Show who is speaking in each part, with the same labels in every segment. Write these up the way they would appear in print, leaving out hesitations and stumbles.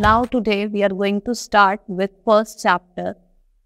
Speaker 1: Now today we are going to start with first chapter,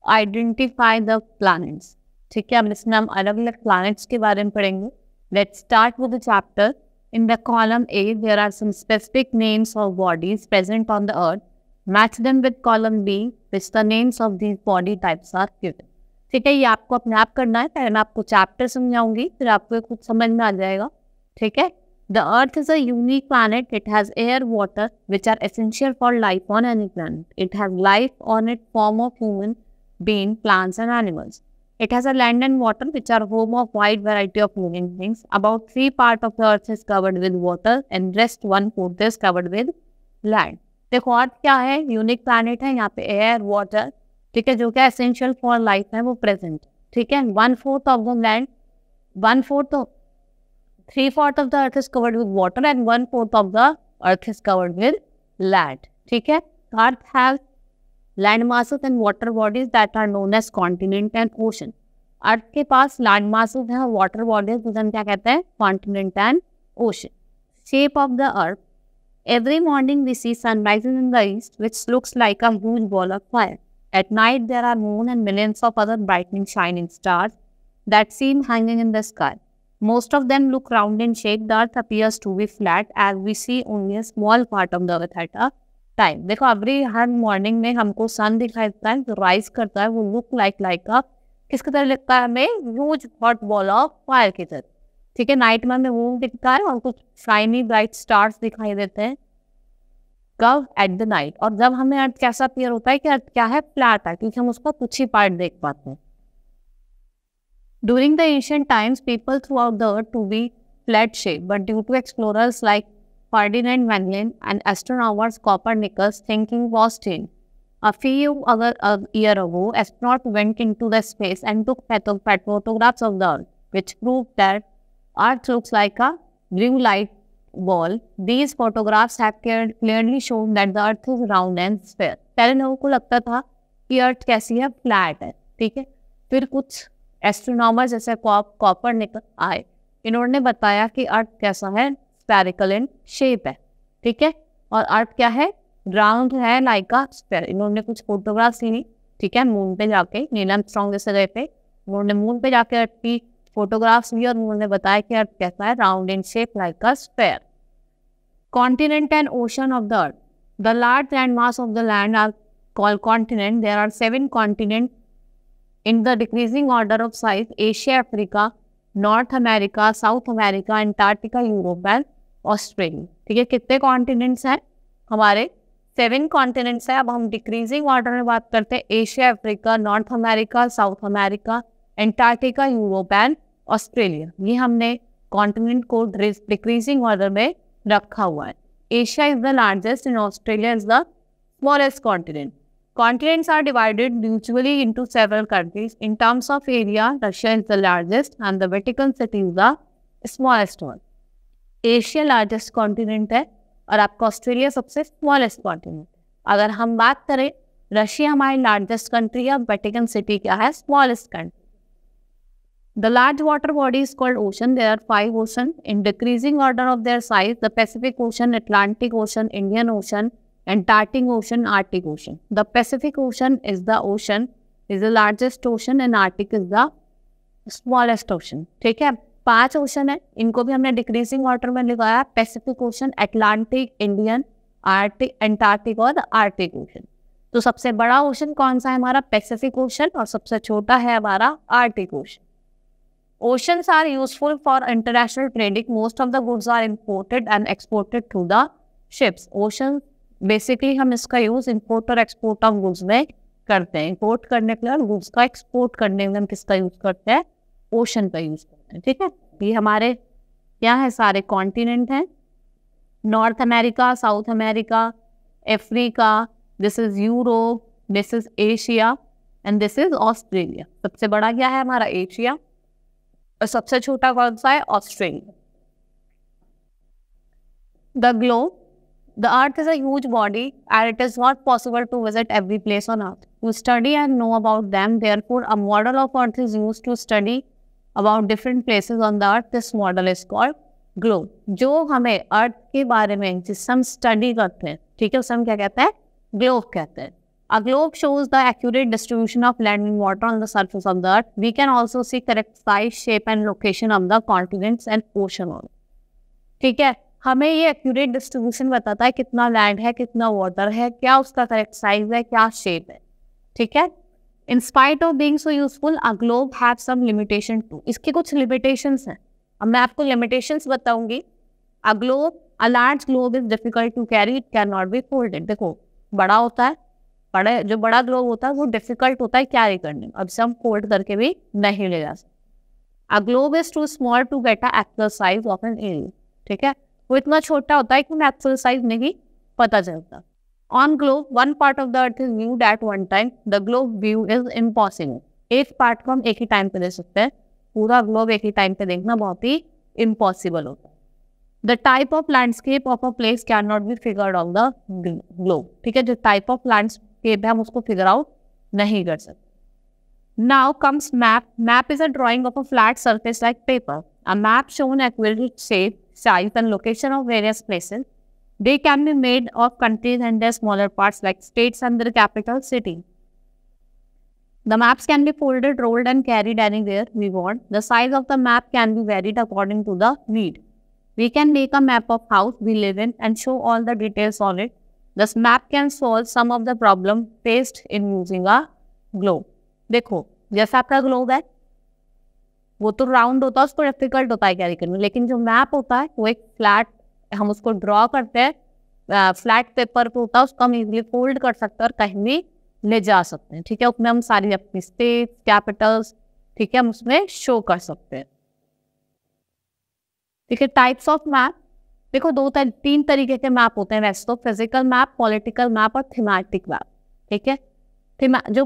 Speaker 1: identify the planets. ठीक है, अब इसमें हम अलग अलग planets के बारे में पढ़ेंगे. Let's start with the chapter. In the column A, there are some specific names of bodies present on the earth. Match them with column B, which the names of these body types are given. ठीक है, ये आपको अपने आप करना है. पहले मैं आपको चैप्टर समझाऊंगी, फिर आपको कुछ समझ में आ जाएगा. ठीक है. The Earth is a unique planet. It has air, water, which are essential for life on any planet. It has life on its form of human being, plants and animals. It has a land and water, which are home of wide variety of living things. About 3 parts of the Earth is covered with water, and rest 1/4 is covered with land. देखो अर्थ क्या है, unique planet है. यहाँ पे air, water, ठीक है, जो क्या एसेंशियल फॉर लाइफ है वो प्रेजेंट. ठीक है. 1/4 of the land, 3/4 of the earth is covered with water and 1/4 of the earth is covered with land. ठीक है. Earth has land masses and water bodies that are known as continent and ocean. अर्थ के पास land masses हैं, water bodies जिसे हम क्या कहते हैं, continent and ocean. Shape of the earth. Every morning we see sun rising in the east, which looks like a huge ball of fire. At night there are moon and millions of other brightening shining stars that seem hanging in the sky. Most of them look round in shape. The earth appears to be flat as we see only a small part of the earth at a time. देखो हर morning में हमको सन दिखाई देता है, जो rise करता है वो लुक लाइक a किसकी तरह लगता है हमें, huge hot ball of fire की तरह. ठीक है. नाइट में हमें मून दिखता है और कुछ शाइनी ब्राइट स्टार्स दिखाई देते हैं. कब? At the night. और जब हमें अर्थ कैसा अपीयर होता है कि अर्थ क्या है, फ्लैट है, क्योंकि हम उसका कुछ ही पार्ट देख पाते हैं. During the ancient times, people throughout the earth to be flat shaped, but due to explorers like Ferdinand Magellan and astronomers Copernicus, thinking was changed. A few years ago, astronauts went into the space and took photographs of the earth, which proved that Earth looks like a blue light ball. These photographs have clearly shown that the earth is round and sphere. पहले लोगों को लगता था कि अर्थ कैसी है, flat है. ठीक है. फिर कुछ एस्ट्रोनॉमर जैसे कॉपरनिकस आए, इन्होंने बताया कि अर्थ कैसा है, स्फेरिकल इन शेप है. ठीक है. और अर्थ क्या है, राउंड है, लाइक अ स्फेयर. इन्होंने कुछ फोटोग्राफ्स ली. ठीक है. मून पे जाके, नील आर्मस्ट्रांग जैसे गए थे, उन्होंने मून पे जाके अर्थ की फोटोग्राफ्स ली और उन्होंने बताया कि अर्थ कैसा है, round in shape like a sphere. Continent and ocean of the earth. The large land mass of the land are called continent. There are 7 continent in the decreasing order of size: Asia, Africa, North America, South America, Antarctica, Europe and Australia. ठीक है. कितने continents हैं हमारे, 7 continents हैं. अब हम decreasing order में बात करते हैं. Asia, Africa, north America, south America, Antarctica, Europe and Australia. ये हमने कॉन्टिनेंट को डिक्रीजिंग ऑर्डर में रखा हुआ है. Asia is the largest and Australia is the smallest continent. Continents are divided usually into several countries. In terms of area, Russia is the largest and the Vatican City is the smallest one. Asia largest continent है और आपका Australia सबसे smallest continent. अगर हम बात करें, Russia हमारी largest country है, वेटिकन सिटी क्या है, smallest country. The large water body is called ocean. There are 5 oceans in decreasing order of their size: the Pacific Ocean, Atlantic Ocean, Indian Ocean, Antarctic Ocean, Arctic Ocean. The Pacific Ocean is the largest ocean and Arctic is the smallest ocean. ठीक है. 5 ocean है, इनको भी हमने decreasing order में लिखाया: Pacific ocean, Atlantic, Indian, Arctic, Antarctic और Arctic ocean. तो सबसे बड़ा ओशन कौन सा है हमारा, पैसिफिक ओशन, और सबसे छोटा है हमारा Arctic ocean. Oceans are useful for international trading. Most of the goods are imported and exported through the ships. Oceans basically हम इसका यूज इंपोर्ट और एक्सपोर्ट ऑफ गुड्स में करते हैं. इंपोर्ट करने के लिए और गुड्स का एक्सपोर्ट करने में हम किसका यूज करते हैं, ओशन का यूज करते हैं. ठीक है. ये हमारे क्या है, सारे कॉन्टिनेंट हैं. North America, south America, Africa, this is Europe, this is Asia and this is Australia. सबसे बड़ा क्या है हमारा, एशिया, और सबसे छोटा कौन सा है, Australia. The globe. The earth is a huge body and it is not possible to visit every place on earth. To study and know about them, therefore, a model of earth is used to study about different places on the earth. This model is called globe. जो हमें अर्थ के बारे में जिससे हम study करते हैं, ठीक है, उसे हम क्या कहते हैं, ग्लोब कहते हैं। A globe shows the accurate distribution of land and water on the surface of the earth. We can also see correct size, shape and location of the continents and ocean. ठीक है, हमें ये accurate distribution बताता है कितना land है, कितना water है, क्या उसका करेक्ट साइज है, क्या शेप है। ठीक है, in spite of being so useful a globe have some limitation too. इसके कुछ लिमिटेशंस हैं। अब मैं आपको लिमिटेशंस बताऊंगी। A globe, a large globe is difficult to carry, it can not be folded. देखो, बड़ा होता है, जो बड़ा ग्लोब होता है वो डिफिकल्ट होता है कैरी करने, अब से हम फोल्ड करके भी नहीं ले जा सकते। A globe is too small to get a actual size of an area. ठीक है, वो इतना छोटा होता है कि हमें एक्चुअल साइज नहीं पता चलता। On globe one part of the earth is viewed at one time, the globe view is impossible. एक पार्ट को हम एक ही टाइम पे देख सकते हैं, पूरा ग्लोब एक ही टाइम पे देखना बहुत ही इम्पॉसिबल होता है। The type of landscape of a place can not B figured on the globe. ठीक है, जो टाइप ऑफ लैंडस्केप है हम उसको फिगर आउट नहीं कर सकते। Now comes map. Map is a drying of a flat surface like paper. A map shown accurate shape, size and location of various places. They can be made of countries and their smaller parts like states and their capital city. The maps can be folded, rolled and carried anywhere we want. The size of the map can be varied according to the need. We can make a map of house we live in and show all the details on it. This map can solve some of the problem faced in using a globe. देखो, जैसा आपका globe है वो तो round होता है, उसको difficult होता है कैरी करने, लेकिन जो मैप होता है वो एक फ्लैट, हम उसको ड्रॉ करते हैं, फ्लैट पेपर पे होता है, उसको हम इजीली फोल्ड कर सकते हैं और कहीं भी ले जा सकते हैं। ठीक है, उसमें हम सारी अपनी स्टेट, कैपिटल्स, ठीक है, हम उसमें शो कर सकते हैं। ठीक है, टाइप्स ऑफ मैप देखो, तीन तरीके के मैप होते हैं वैसे तो, फिजिकल मैप, पॉलिटिकल मैप और थीमेटिक मैप। ठीक है, जो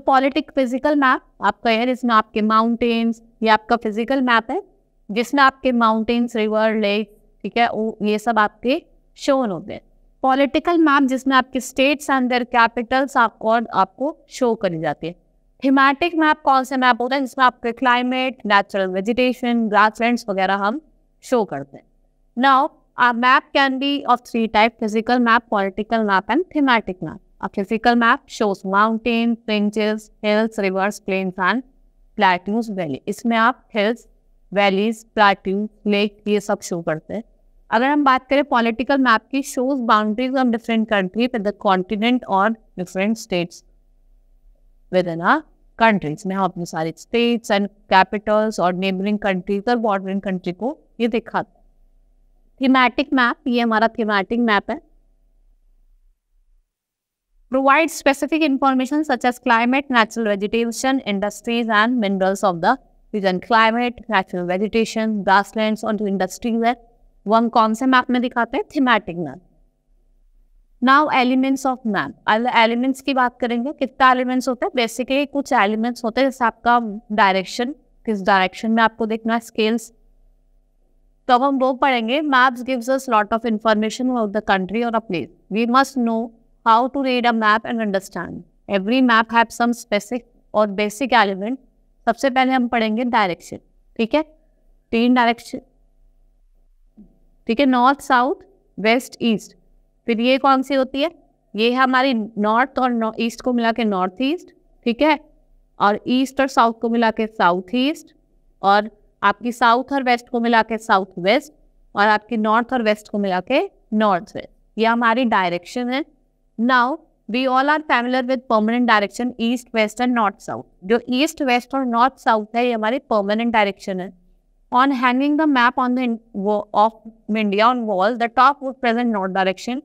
Speaker 1: फिजिकल मैप आपका है जिसमें आपके माउंटेन्स, ये आपका फिजिकल मैप है जिसमें आपके माउंटेन्स, रिवर, लेक, ठीक है, ये सब आपके शोन होते हैं। पॉलिटिकल मैप जिसमें आपके स्टेट्स एंड देयर कैपिटल्स आपको शो करी जाती है। थीमेटिक मैप कौन से मैप होते हैं जिसमें आपके क्लाइमेट, नेचुरल वेजिटेशन, ग्रासलैंड्स वगैरह हम शो करते हैं। Now a map can be of three types: physical map, political map and thematic map. A physical map shows mountains, ranges, hills, rivers, plains and plateaus, valley. इसमें आप hills, valleys, plateaus, lake ये सब show करते हैं। अगर हम बात करें पॉलिटिकल मैप की, shows boundaries of different countries with the continent or different states within a country. इसमें हम अपनी सारी states and capitals और neighboring countries और bordering country को ये दिखाते हैं। थीमेटिक मैप, ये हमारा थीमेटिक मैप है। Provide specific information such as climate, natural vegetation, industries and minerals of the region. Climate, natural vegetation, grasslands और जो इंडस्ट्रीज है वो हम कौन से मैप में दिखाते हैं? Thematic map. Now elements of map. Elements की बात करेंगे, कितना एलिमेंट्स होते हैं? बेसिकली कुछ एलिमेंट्स होते हैं जैसे आपका डायरेक्शन, किस डायरेक्शन में आपको देखना है, स्केल्स। तो अब हम वो पढ़ेंगे, maps gives us lot of information about the country और a place. We must know how to read a map and understand. Every map have some specific और बेसिक एलिमेंट। सबसे पहले हम पढ़ेंगे डायरेक्शन। ठीक है, 3 डायरेक्शन, ठीक है, नॉर्थ, साउथ, वेस्ट, ईस्ट। फिर ये कौन सी होती है? ये है हमारी नॉर्थ और ईस्ट को मिला के नॉर्थ ईस्ट, ठीक है, और ईस्ट और साउथ को मिला के साउथ ईस्ट, और आपकी साउथ और वेस्ट को मिला के साउथ वेस्ट, और आपकी नॉर्थ और वेस्ट को मिला के नॉर्थ वेस्ट। ये हमारी डायरेक्शन है। Now we all are familiar with permanent direction east, west and north south. जो ईस्ट, वेस्ट और नॉर्थ साउथ है ये हमारी परमानेंट डायरेक्शन है। On hanging the map on the of India on wall, the top would present north direction,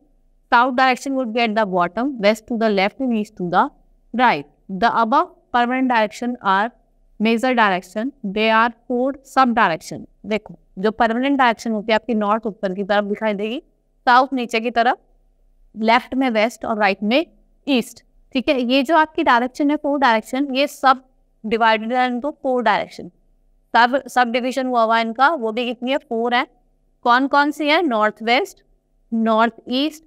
Speaker 1: south direction would be at the bottom, west to the left and east to the right. The above permanent direction are major direction, they are 4 sub direction. देखो, जो permanent direction होती है आपकी north ऊपर की तरफ दिखाई देगी, साउथ नीचे की तरफ, लेफ्ट में वेस्ट और राइट में ईस्ट। ठीक है, ये जो आपकी डायरेक्शन है 4 डायरेक्शन, ये सब divided into 4 direction. Sub division हुआ इनका, वो भी कितनी है? 4 है। कौन कौन सी है? North west, north east,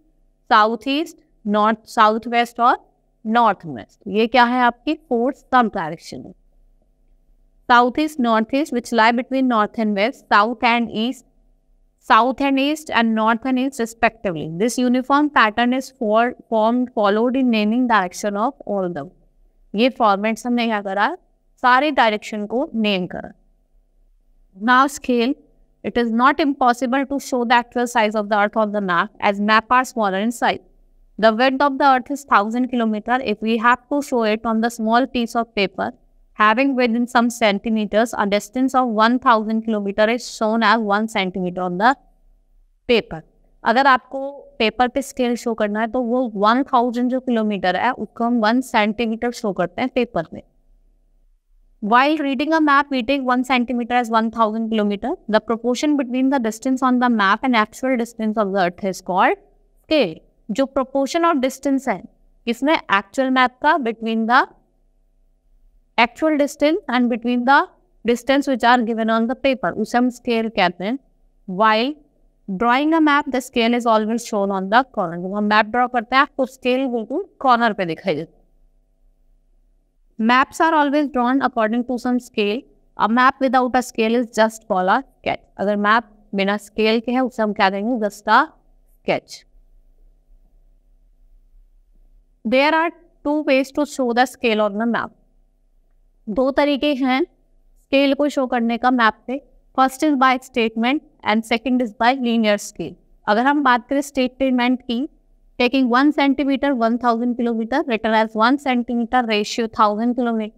Speaker 1: south east, north south west और नॉर्थ वेस्ट। ये क्या है? आपकी 4 सब डायरेक्शन है। South east, north east, which lie between north and west, south and east, south and east and north and east respectively. This uniform pattern is followed in naming direction of all them. ये formats हमने क्या करा, सारे direction को name करा. Now scale. It is not impossible to show the actual size of the earth on the map, as map are smaller in size. The width of the earth is 1000 km. If we have to show it on the small piece of paper having width in some centimeters, a distance of 1000 km is shown as 1 centimeter on the paper. अगर आपको paper पे scale show करना है तो वो 1000 जो kilometre है उसको हम 1 सेंटीमीटर शो करते हैं पेपर में. While reading a map, we take 1 centimeter as 1000 kilometer. The proportion between the distance on the map and actual distance of the earth is called scale. जो proportion of distance है इसमें actual map का between the actual distance and between the distance which are given on the paper उसे हम scale कहते हैं. While drawing a map, the scale is always shown on the corner. जब हम map draw करते हैं आपको scale बिल्कुल corner पे दिखाई देता है. Maps are always drawn according to some scale. A map without a scale is just called a sketch. अगर map बिना scale के है उसे हम क्या देंगे, just a sketch. There are two ways to show the scale on the map. दो तरीके हैं scale को show करने का map पे. First is by statement and second is by linear scale. अगर हम बात करें statement की, taking 1 centimeter 1000 kilometer written as 1 centimeter ratio 1000 kilometer,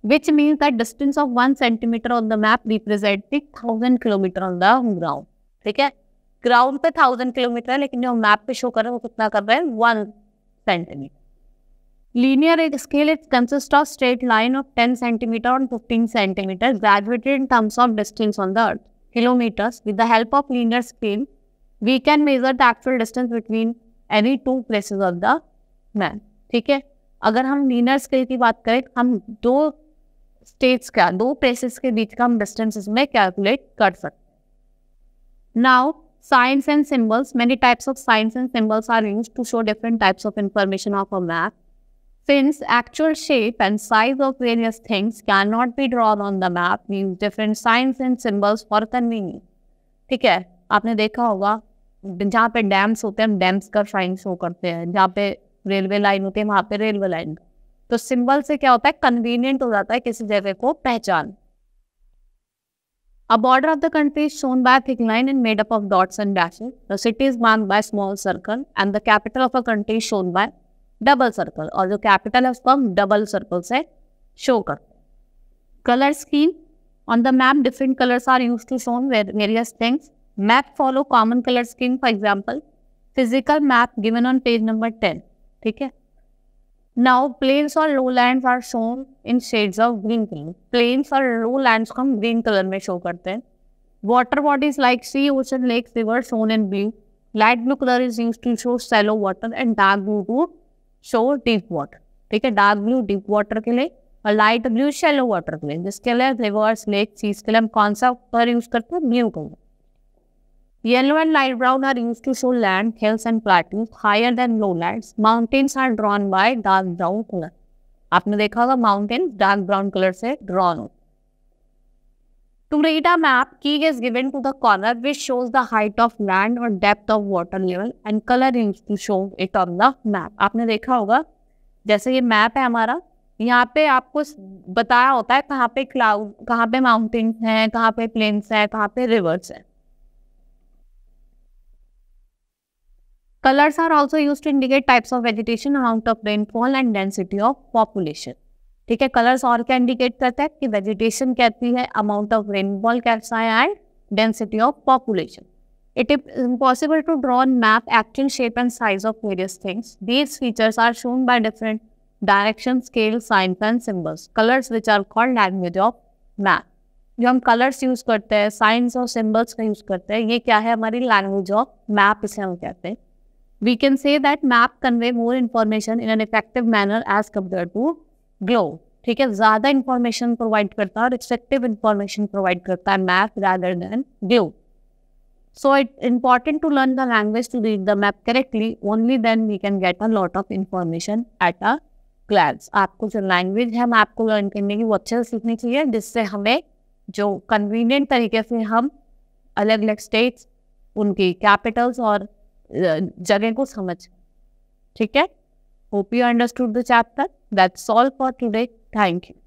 Speaker 1: which means that distance of 1 centimeter on the map representing 1000 kilometer on the ground. ठीक है, ground पे 1000 kilometre है लेकिन जो मैप पे शो कर रहे हैं वो कितना कर रहे हैं, 1 centimetre. Linear scale it consist of straight line of 10 centimetre और 15 centimetre graduated in terms of distance on the earth, kilometers. With the help of linear scale, we can measure the actual distance between any two places of the map. ठीक है, अगर हम linear scale की बात करें हम दो states का, दो प्लेसेस के बीच का हम डिस्टेंस इसमें कैलकुलेट कर सकते हैं. Now signs and symbols. Many types of signs and symbols are used to show different types of information of a map. Since actual shape and size of various things cannot be drawn on the map, we use different signs and symbols for convenience. ठीक है, आपने देखा होगा जहाँ पे dams होते हैं dams का साइन शो करते हैं, जहाँ पे रेलवे लाइन होती है वहाँ पे रेलवे लाइन. तो सिंबल से क्या होता है, कन्वीनियंट हो जाता है किसी जगह को पहचान. A border of the country is shown by a thick line and made up of dots and dashes. The city is marked by a small circle and the capital of a country is shown by double circle. और जो capital है उसको हम double circle से show करते हैं. Color scheme. On the map, different colors are used to show various things. Map follow common color scheme. For example, physical map given on page number 10. ठीक है. Now, plains or lowlands are shown in shades of green color. Plains और lowlands को हम green color में show करते हैं. Water bodies like sea, ocean, lakes, rivers shown in blue. Light blue color is used to show shallow water and dark blue to show deep water. ठीक है, dark blue deep water के लिए और light blue shallow water के लिए. जिसके लिए rivers, lakes, seas के लिए हम कौन सा color use करते हैं, blue color. Yellow and light brown are used to show land, hills and plateaus higher than lowlands. Mountains are drawn by dark brown color. आपने देखा होगा mountains dark brown color से drawn हो. To read a map, key is given to the corner which shows the height of land or depth of water level and color used to show it on the map. आपने देखा होगा जैसे ये map है हमारा, यहाँ पे आपको बताया होता है कहाँ पे क्लाउड, कहाँ पे माउंटेन्स हैं, कहाँ पे प्लेन्स हैं, कहाँ पे रिवर्स हैं. Colors are also used to indicate types of vegetation, amount of rainfall and density of population. ठीक है, कलर्स और क्या इंडिकेट करता है कि वेजिटेशन कहती है, अमाउंट ऑफ रेनफॉल कैसा है and density of population. It is impossible to draw on map actual shape and size of various things. These features are shown by different direction, scale, signs and symbols. Colours which are called language of map. जो हम colours use करते हैं, science और symbols का use करते हैं, ये क्या है, हमारी लैंग्वेज ऑफ मैप इसे हम कहते हैं. We can say that map convey more information in an effective manner as compared to globe. ठीक है, ज़्यादा information provide करता है और effective information provide करता है map rather than globe. So it's important to learn the language to read the map correctly. Only then we can get a lot of information at a glance. आपको जो language है map को learn करने की वो अच्छे से सीखनी चाहिए, जिससे हमें जो convenient तरीके से हम अलग अलग states, उनकी कैपिटल्स और जगह को समझ। ठीक है, hope you understood the chapter. That's all for today. Thank you.